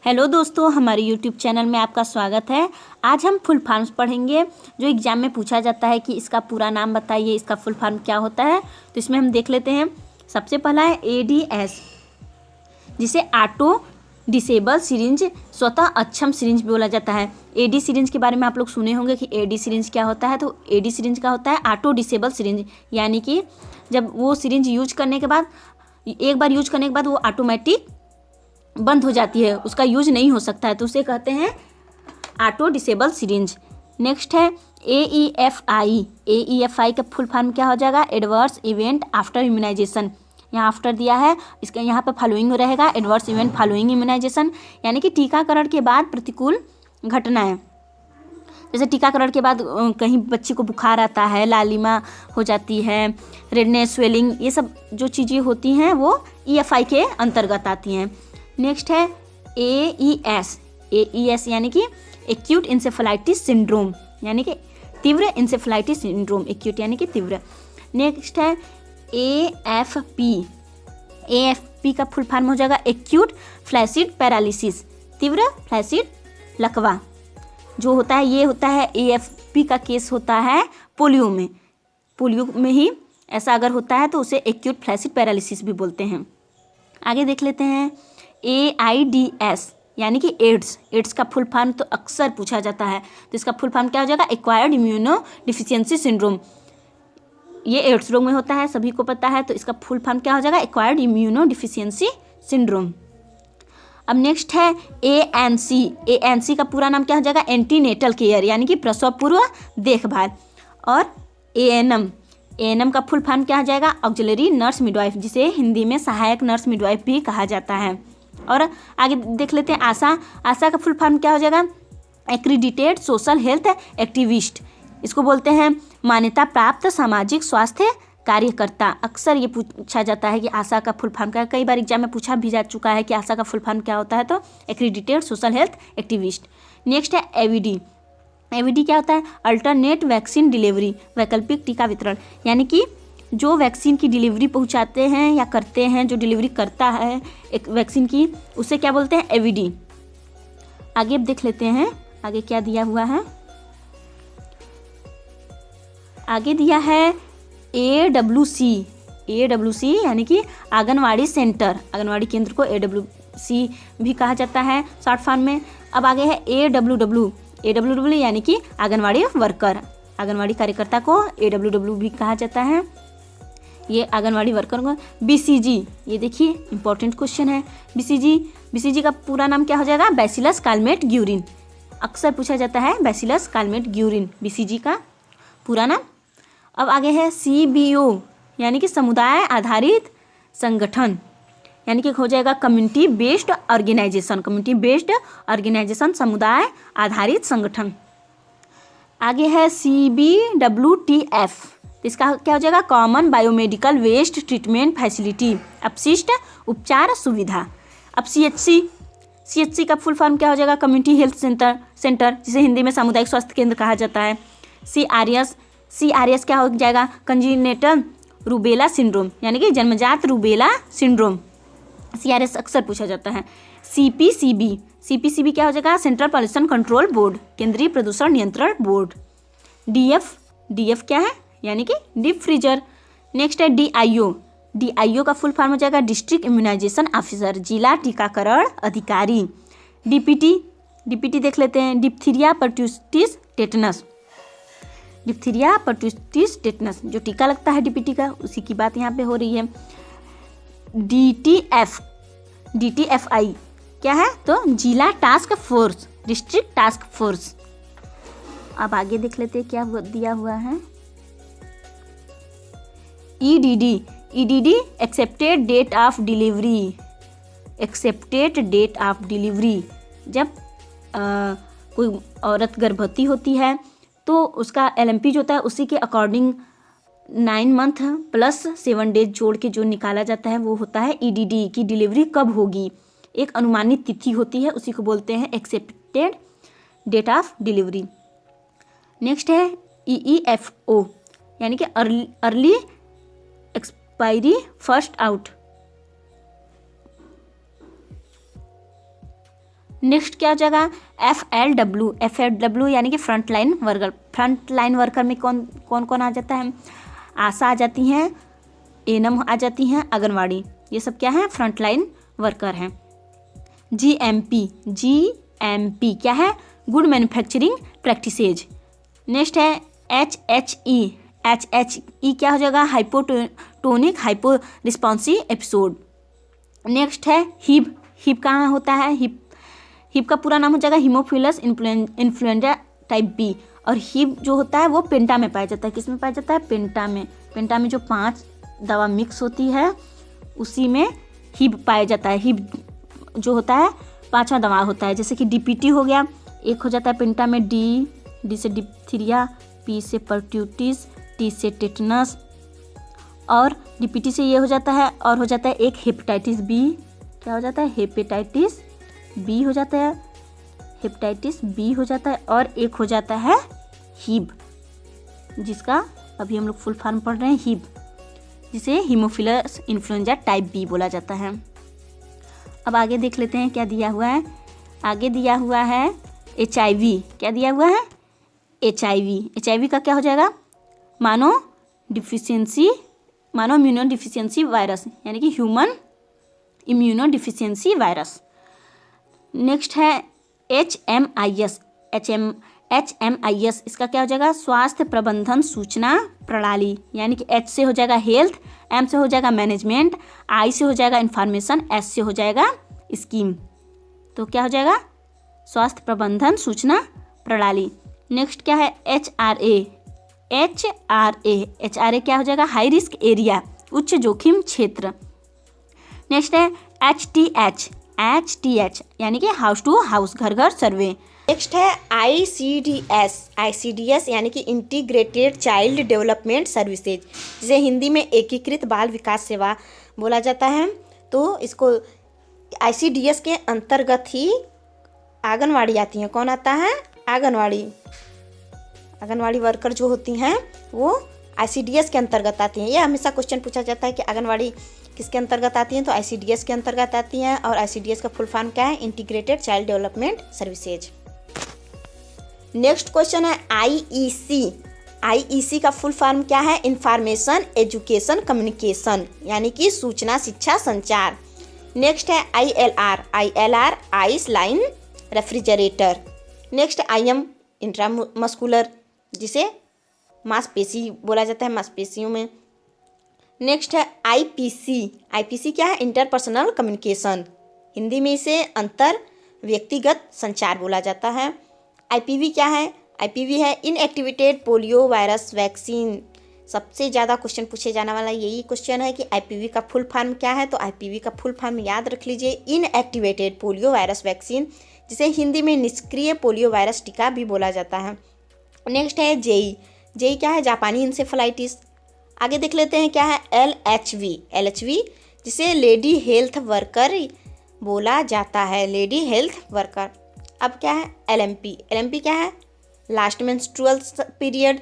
Hello दोस्तों, हमारे YouTube channel में आपका स्वागत है। आज हम फुल फॉर्म्स पढ़ेंगे जो एग्जाम में पूछा जाता है कि इसका पूरा नाम बताइए, इसका फुल फॉर्म क्या होता है। तो इसमें हम देख लेते हैं। सबसे पहला है ADS, जिसे ऑटो डिसेबल सिरिंज, स्वतः अक्षम सिरिंज बोला जाता है। AD सिरिंज के बारे में आप लोग सुने होंगे कि AD सिरिंज क्या होता है। तो AD सिरिंज का होता है ऑटो डिसेबल सिरिंज, यानी कि जब वो सिरिंज यूज करने के बाद, एक बार यूज करने के बाद वो ऑटोमेटिक बंद हो जाती है, उसका यूज नहीं हो सकता है, तो उसे कहते हैं ऑटो डिसेबल सिरिंज। नेक्स्ट है AEFI। AEFI का फुल फॉर्म क्या हो जाएगा? Adverse event after immunisation. यहाँ आफ्टर दिया है, इसका यहाँ पे फॉलोइंग रहेगा, एडवर्स इवेंट फॉलोइंग इम्यूनाइजेशन, यानी कि टीकाकरण के बाद प्रतिकूल घटनाएं। जैसे टीकाकरण के बाद कहीं बच्चे को बुखार आता है, लालिमा हो जाती है, रेडनेस, स्वेलिंग, ये सब जो चीज़ें होती हैं वो EFI के अंतर्गत आती हैं। नेक्स्ट है AES। AES यानी कि एक्यूट इंसेफेलाइटिस सिंड्रोम, यानी कि तीव्र इंसेफेलाइटिस सिंड्रोम, एक्यूट यानी कि तीव्र। नेक्स्ट है AFP। AFP का फुल फॉर्म हो जाएगा एक्यूट फ्लैसिड पैरालिसिस, तीव्र फ्लैसिड लकवा जो होता है, ये होता है AFP का केस होता है पोलियो में। पोलियो में ही ऐसा अगर होता है तो उसे एक्यूट फ्लैसिड पैरालिसिस भी बोलते हैं। आगे देख लेते हैं AIDS, यानी कि एड्स। एड्स का फुल फॉर्म तो अक्सर पूछा जाता है, तो इसका फुल फॉर्म क्या हो जाएगा? Acquired immuno deficiency syndrome. ये एड्स रोग में होता है, सभी को पता है, तो इसका फुल फॉर्म क्या हो जाएगा? Acquired immuno deficiency syndrome. अब नेक्स्ट है ANC। ANC का पूरा नाम क्या हो जाएगा? एंटीनेटल केयर, यानी कि प्रसव पूर्व देखभाल। और ANM का फुल फॉर्म क्या हो जाएगा? ऑक्सिलरी नर्स मिडवाइफ, जिसे हिंदी में सहायक नर्स मिडवाइफ भी कहा जाता है। और आगे देख लेते हैं आशा का फुल फॉर्म क्या हो जाएगा? एक्रीडिटेड सोशल हेल्थ एक्टिविस्ट, इसको बोलते हैं मान्यता प्राप्त सामाजिक स्वास्थ्य कार्यकर्ता। अक्सर ये पूछा जाता है कि आशा का फुल फॉर्म क्या है, कई बार एग्जाम में पूछा भी जा चुका है कि आशा का फुल फॉर्म क्या होता है, तो एक्रीडिटेड सोशल हेल्थ एक्टिविस्ट। नेक्स्ट है AVD क्या होता है? अल्टरनेट वैक्सीन डिलीवरी, वैकल्पिक टीका वितरण, यानी कि जो वैक्सीन की डिलीवरी पहुंचाते हैं या करते हैं, जो डिलीवरी करता है एक वैक्सीन की, उसे क्या बोलते हैं? AVD। आगे अब देख लेते हैं आगे क्या दिया हुआ है। आगे दिया है AWC यानी कि आंगनवाड़ी सेंटर, आंगनवाड़ी केंद्र को AWC भी कहा जाता है शॉर्ट फॉर्म में। अब आगे है AWW यानी कि आंगनवाड़ी वर्कर, आंगनवाड़ी कार्यकर्ता को AWW भी कहा जाता है, ये आंगनवाड़ी वर्कर को। BCG, ये देखिए इंपॉर्टेंट क्वेश्चन है। BCG का पूरा नाम क्या हो जाएगा? बैसिलस कालमेट ग्यूरिन, अक्सर पूछा जाता है बैसिलस कालमेट ग्यूरिन, BCG का पूरा नाम। अब आगे है CBO यानी कि समुदाय आधारित संगठन, यानी कि हो जाएगा कम्युनिटी बेस्ड ऑर्गेनाइजेशन, समुदाय आधारित संगठन। आगे है CBWTF, इसका क्या हो जाएगा? Common biomedical waste treatment facility, अपशिष्ट उपचार सुविधा। अब CHC का फुल फॉर्म क्या हो जाएगा? कम्युनिटी हेल्थ सेंटर, जिसे हिंदी में सामुदायिक स्वास्थ्य केंद्र कहा जाता है। CRS क्या हो जाएगा? कंजीनेटल रूबेला सिंड्रोम, यानी कि जन्मजात रूबेला सिंड्रोम, CRS अक्सर पूछा जाता है। CPCB क्या हो जाएगा? सेंट्रल पॉल्यूशन कंट्रोल बोर्ड, केंद्रीय प्रदूषण नियंत्रण बोर्ड। DF क्या है? यानी कि डीप फ्रीजर। नेक्स्ट है DIO का फुल फॉर्म हो जाएगा डिस्ट्रिक्ट इम्यूनाइजेशन ऑफिसर, जिला टीकाकरण अधिकारी। DPT देख लेते हैं, डिप्थीरिया पर्ट्यूसिस टेटनस, जो टीका लगता है DPT का, उसी की बात यहाँ पे हो रही है। DTFI क्या है? तो जिला task force, district task force. अब आगे देख लेते हैं क्या दिया हुआ है। EDD expected date of delivery, जब कोई औरत गर्भवती होती है तो उसका LMP जो होता है उसी के अकॉर्डिंग 9 मंथ प्लस 7 डेज जोड़ के जो निकाला जाता है वो होता है EDD की डिलीवरी कब होगी, एक अनुमानित तिथि होती है, उसी को बोलते हैं expected date of delivery. Next है EEFO यानी कि early expiry first out. Next क्या हो जाएगा, FLW यानी कि front line worker. Front line worker में कौन कौन आ जाता है, आशा आ जाती हैं, एनम आ जाती हैं, आंगनवाड़ी, ये सब क्या है, फ्रंट लाइन वर्कर हैं। GMP क्या है, गुड मैन्युफैक्चरिंग प्रैक्टिसेज। नेक्स्ट है HHE क्या हो जाएगा, hypotonic hypo responsive episode. Next है हिप कहाँ होता है, हिप का पूरा नाम हो जाएगा हीमोफिलस इन्फ्लुएंजा टाइप बी। और हिप जो होता है वो पेंटा में पाया जाता है, किस में पाया जाता है, पेंटा में। पेंटा में जो 5 दवा मिक्स होती है उसी में हिप पाया जाता है। हिप जो होता है 5वां दवा होता है, जैसे कि DPT हो गया, एक हो जाता है पेंटा में डी से डिप्थीरिया, P से परट्यूटिस, T से टेटनस, और DPT से ये हो जाता है, और हो जाता है एक हेपेटाइटिस बी। क्या हो जाता है, हेपेटाइटिस बी हो जाता है, हेपेटाइटिस बी हो जाता है, और एक हो जाता है हिब, जिसका अभी हम लोग फुल फॉर्म पढ़ रहे हैं, हिब, जिसे हीमोफिलस इन्फ्लुएंजा टाइप बी बोला जाता है। अब आगे देख लेते हैं क्या दिया हुआ है। आगे दिया हुआ है HIV। क्या दिया हुआ है, HIV का क्या हो जाएगा, मानो इम्यूनोडिफिशियंसी वायरस, यानी कि ह्यूमन इम्यूनोडिफिशियंसी वायरस। नेक्स्ट है HMIS। इसका क्या हो जाएगा, स्वास्थ्य प्रबंधन सूचना प्रणाली, यानी कि H से हो जाएगा हेल्थ, M से हो जाएगा मैनेजमेंट, I से हो जाएगा इंफॉर्मेशन, S से हो जाएगा स्कीम। तो क्या हो जाएगा, स्वास्थ्य प्रबंधन सूचना प्रणाली। नेक्स्ट क्या है, HRA क्या हो जाएगा, हाई रिस्क एरिया, उच्च जोखिम क्षेत्र। नेक्स्ट है HTH यानी कि हाउस टू हाउस, घर घर सर्वे। नेक्स्ट है ICDS यानी कि इंटीग्रेटेड चाइल्ड डेवलपमेंट सर्विसेज, जिसे हिंदी में एकीकृत बाल विकास सेवा बोला जाता है। तो इसको ICDS के अंतर्गत ही आंगनवाड़ी आती हैं। कौन आता है, आंगनवाड़ी वर्कर जो होती हैं वो ICDS के अंतर्गत आती हैं। ये हमेशा क्वेश्चन पूछा जाता है कि आंगनवाड़ी किसके अंतर्गत आती हैं, तो ICDS के अंतर्गत आती हैं। और ICDS का फुल फॉर्म क्या है, integrated child development services. Next question है IEC का फुल फॉर्म क्या है, इंफॉर्मेशन एजुकेशन कम्युनिकेशन, यानी कि सूचना शिक्षा संचार। नेक्स्ट है ILR ice line refrigerator. Next IM intramuscular, जिसे मांसपेशी बोला जाता है, मांसपेशियों में। नेक्स्ट है IPC क्या है, इंटरपर्सनल कम्युनिकेशन, हिंदी में इसे अंतर व्यक्तिगत संचार बोला जाता है। IPV क्या है, IPV है इनएक्टिवेटेड पोलियो वायरस वैक्सीन। सबसे ज़्यादा क्वेश्चन पूछे जाने वाला यही क्वेश्चन है कि IPV का फुल फॉर्म क्या है, तो IPV का फुल फॉर्म याद रख लीजिए, इनएक्टिवेटेड पोलियो वायरस वैक्सीन, जिसे हिंदी में निष्क्रिय पोलियो वायरस टीका भी बोला जाता है। नेक्स्ट है जेई क्या है, जापानी इंसेफेलाइटिस। आगे देख लेते हैं क्या है, LHV जिसे लेडी हेल्थ वर्कर बोला जाता है, लेडी हेल्थ वर्कर। अब क्या है, LMP क्या है, लास्ट मेंस्ट्रुअल पीरियड,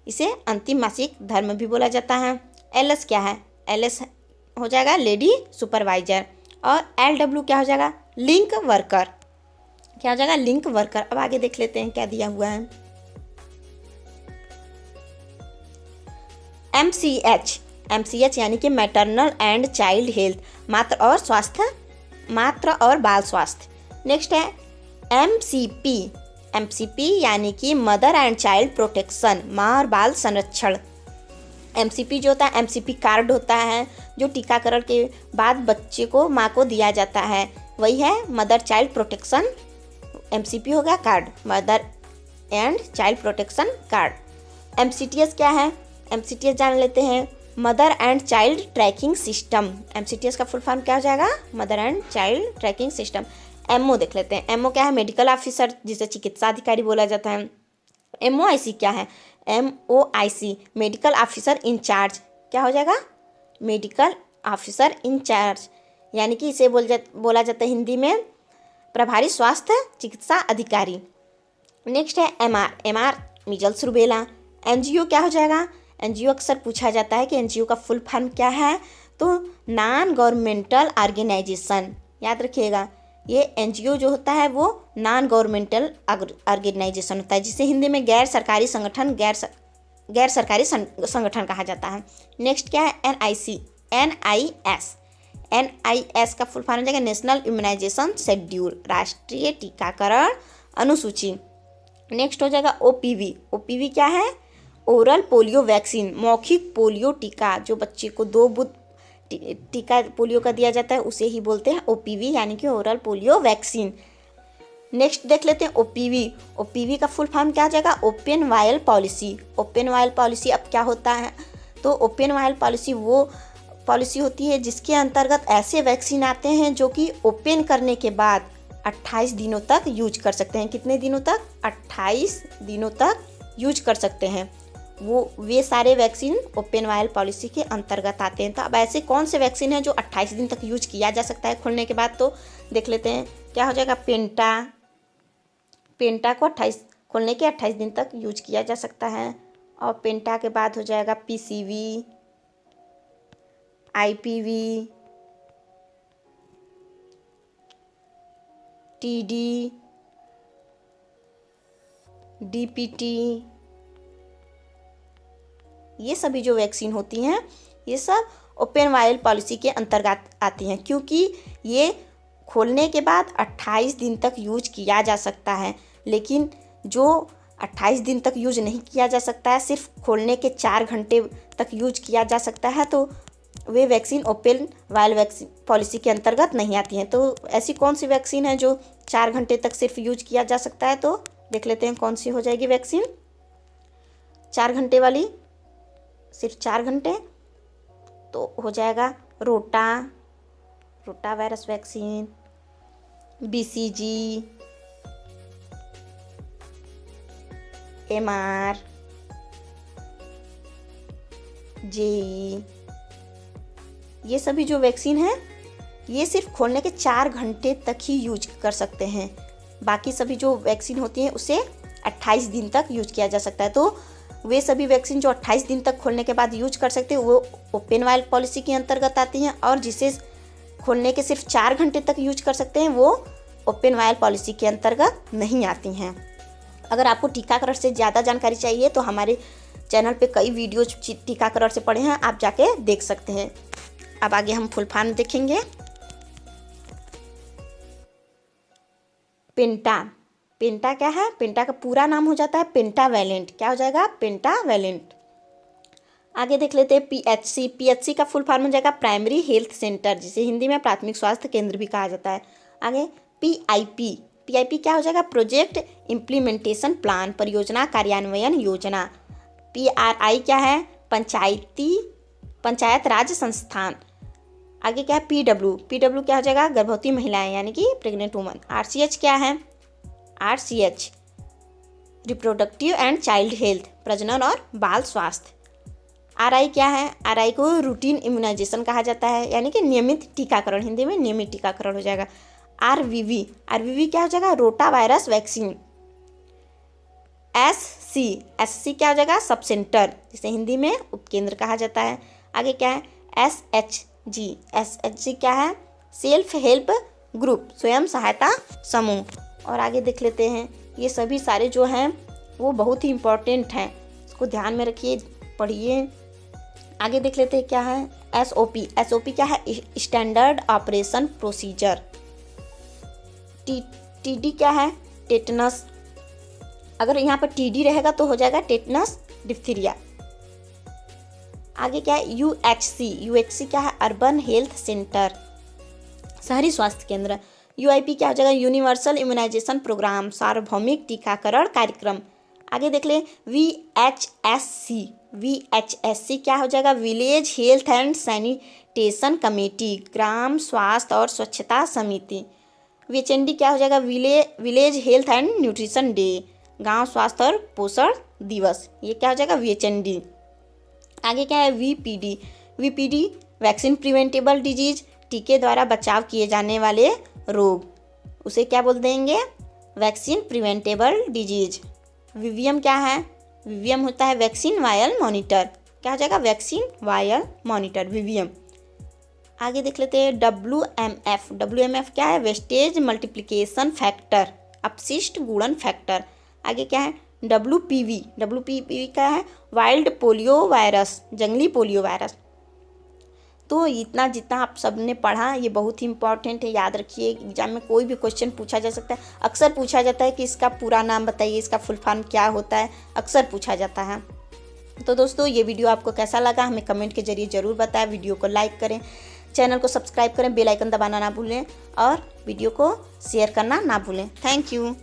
इसे अंतिम मासिक धर्म भी बोला जाता है। LS क्या है, LS हो जाएगा लेडी सुपरवाइजर। और LW क्या हो जाएगा, लिंक वर्कर। क्या हो जाएगा, लिंक वर्कर। अब आगे देख लेते हैं क्या दिया हुआ है। MCH यानी कि मैटरनल एंड चाइल्ड हेल्थ, मातृ और बाल स्वास्थ्य। नेक्स्ट है MCP यानी कि मदर एंड चाइल्ड प्रोटेक्शन, माँ और बाल संरक्षण। MCP जो होता है, MCP कार्ड होता है जो टीकाकरण के बाद बच्चे को माँ को दिया जाता है, वही है मदर चाइल्ड प्रोटेक्शन। MCP हो गया card, mother and child protection card. MCTS क्या है, MCTS जान लेते हैं, mother and child tracking system. MCTS का फुल फॉर्म क्या हो जाएगा, mother and child tracking system. MO देख लेते हैं, MO क्या है, मेडिकल ऑफिसर, जिसे चिकित्सा अधिकारी बोला जाता है। MOIC क्या है, MOIC मेडिकल ऑफिसर इंचार्ज। क्या हो जाएगा, मेडिकल ऑफिसर इंचार्ज, यानी कि इसे बोला जाता है हिंदी में प्रभारी स्वास्थ्य चिकित्सा अधिकारी। नेक्स्ट है MR मीजल्स रूबेला। NGO क्या हो जाएगा, NGO अक्सर पूछा जाता है कि NGO का फुल फॉर्म क्या है, तो नॉन गवर्नमेंटल ऑर्गेनाइजेशन, याद रखिएगा ये एनजीओ जो होता है वो नॉन गवर्नमेंटल ऑर्गेनाइजेशन होता है, जिसे हिंदी में गैर सरकारी संगठन गैर सरकारी संगठन कहा जाता है। नेक्स्ट क्या है, NIS का फुल फॉर्म हो जाएगा नेशनल इम्यूनाइजेशन शेड्यूल, राष्ट्रीय टीकाकरण अनुसूची। नेक्स्ट हो जाएगा OPV क्या है, ओरल पोलियो वैक्सीन, मौखिक पोलियो टीका, जो बच्चे को 2 बूंद टीका पोलियो का दिया जाता है उसे ही बोलते हैं OPV यानी कि ओरल पोलियो वैक्सीन। नेक्स्ट देख लेते हैं OPV का फुल फॉर्म क्या आ जाएगा, open vial policy. Open vial policy अब क्या होता है, तो ओपन वायल पॉलिसी वो पॉलिसी होती है जिसके अंतर्गत ऐसे वैक्सीन आते हैं जो कि ओपन करने के बाद 28 दिनों तक यूज कर सकते हैं। कितने दिनों तक, 28 दिनों तक यूज कर सकते हैं। वे सारे वैक्सीन ओपन वायल पॉलिसी के अंतर्गत आते हैं। तो अब ऐसे कौन से वैक्सीन हैं जो 28 दिन तक यूज किया जा सकता है खोलने के बाद, तो देख लेते हैं। क्या हो जाएगा, पेंटा को खोलने के 28 दिन तक यूज किया जा सकता है। और पेंटा के बाद हो जाएगा PCV, IPV, TD, DPT, ये सभी जो वैक्सीन होती हैं ये सब ओपन वायल पॉलिसी के अंतर्गत आती हैं, क्योंकि ये खोलने के बाद 28 दिन तक यूज किया जा सकता है। लेकिन जो 28 दिन तक यूज नहीं किया जा सकता है, सिर्फ खोलने के 4 घंटे तक यूज किया जा सकता है, तो वे vaccine open vial vaccine policy के अंतर्गत नहीं आती हैं। तो ऐसी कौन सी वैक्सीन है जो 4 घंटे तक सिर्फ यूज किया जा सकता है, तो देख लेते हैं कौन सी हो जाएगी वैक्सीन 4 घंटे वाली, सिर्फ 4 घंटे। तो हो जाएगा rota virus vaccine, BCG, MR, JE, ये सभी जो वैक्सीन हैं ये सिर्फ खोलने के 4 घंटे तक ही यूज कर सकते हैं। बाकी सभी जो वैक्सीन होती हैं उसे 28 दिन तक यूज किया जा सकता है। तो वे सभी वैक्सीन जो 28 दिन तक खोलने के बाद यूज कर सकते हैं वो ओपन वायल पॉलिसी के अंतर्गत आती हैं, और जिसे खोलने के सिर्फ 4 घंटे तक यूज कर सकते हैं वो ओपन वायल पॉलिसी के अंतर्गत नहीं आती हैं। अगर आपको टीकाकरण से ज़्यादा जानकारी चाहिए तो हमारे चैनल पे कई वीडियो टीकाकरण से पड़े हैं, आप जाके देख सकते हैं। अब आगे हम फुल फॉर्म देखेंगे। पेंटा क्या है, पेंटा का पूरा नाम हो जाता है पेंटावैलेंट। क्या हो जाएगा, पेंटावैलेंट। आगे देख लेते हैं PHC का फुल फॉर्म हो जाएगा प्राइमरी हेल्थ सेंटर, जिसे हिंदी में प्राथमिक स्वास्थ्य केंद्र भी कहा जाता है। आगे PIP क्या हो जाएगा, प्रोजेक्ट इम्प्लीमेंटेशन प्लान, परियोजना कार्यान्वयन योजना। PRI क्या है, पंचायत राज संस्थान। आगे क्या है, PW क्या हो जाएगा, गर्भवती महिलाएं यानी कि प्रेग्नेंट वुमन। RCH क्या है, RCH reproductive and child health, प्रजनन और बाल स्वास्थ्य। RI क्या है, RI को रूटीन इम्यूनाइजेशन कहा जाता है यानी कि नियमित टीकाकरण, हिंदी में नियमित टीकाकरण हो जाएगा। RVV क्या हो जाएगा, रोटा वायरस वैक्सीन। SC क्या हो जाएगा, सब सेंटर, जिसे हिंदी में उपकेंद्र कहा जाता है। आगे क्या है, SHG क्या है, सेल्फ हेल्प ग्रुप, स्वयं सहायता समूह। और आगे देख लेते हैं, ये सभी सारे जो हैं वो बहुत ही इम्पोर्टेंट हैं, इसको ध्यान में रखिए, पढ़िए। आगे देख लेते हैं क्या है, SOP क्या है, स्टैंडर्ड ऑपरेशन प्रोसीजर। TD क्या है, टेटनस, अगर यहाँ पर TD रहेगा तो हो जाएगा टेटनस डिप्थीरिया। आगे क्या है, UHC क्या है, अर्बन हेल्थ सेंटर, शहरी स्वास्थ्य केंद्र। UIP क्या हो जाएगा, यूनिवर्सल इम्यूनाइजेशन प्रोग्राम, सार्वभौमिक टीकाकरण कार्यक्रम। आगे देख लें VHSC क्या हो जाएगा, village health and sanitation committee, ग्राम स्वास्थ्य और स्वच्छता समिति। VHND क्या हो जाएगा, village health and nutrition day, गांव स्वास्थ्य और पोषण दिवस, ये क्या हो जाएगा, VHND। आगे क्या है, VPD वैक्सीन प्रिवेंटेबल डिजीज, टीके द्वारा बचाव किए जाने वाले रोग, उसे क्या बोल देंगे, वैक्सीन प्रिवेंटेबल डिजीज। VVM क्या है, VVM होता है वैक्सीन वायल मॉनिटर, क्या हो जाएगा, वैक्सीन वायल मॉनिटर VVM। आगे देख लेते हैं WMF। WMF क्या है? वेस्टेज मल्टीप्लिकेशन फैक्टर, अपशिष्ट गुणन फैक्टर। आगे क्या है? WPV। WPV क्या है? वाइल्ड पोलियो वायरस, जंगली पोलियो वायरस। तो इतना जितना आप सबने पढ़ा ये बहुत ही इंपॉर्टेंट है, याद रखिए। एग्जाम में कोई भी क्वेश्चन पूछा जा सकता है। अक्सर पूछा जाता है कि इसका पूरा नाम बताइए, इसका फुल फॉर्म क्या होता है, अक्सर पूछा जाता है। तो दोस्तों ये वीडियो आपको कैसा लगा हमें कमेंट के जरिए ज़रूर बताएं। वीडियो को लाइक करें, चैनल को सब्सक्राइब करें, बेल आइकन दबाना ना भूलें और वीडियो को शेयर करना ना भूलें। Thank you.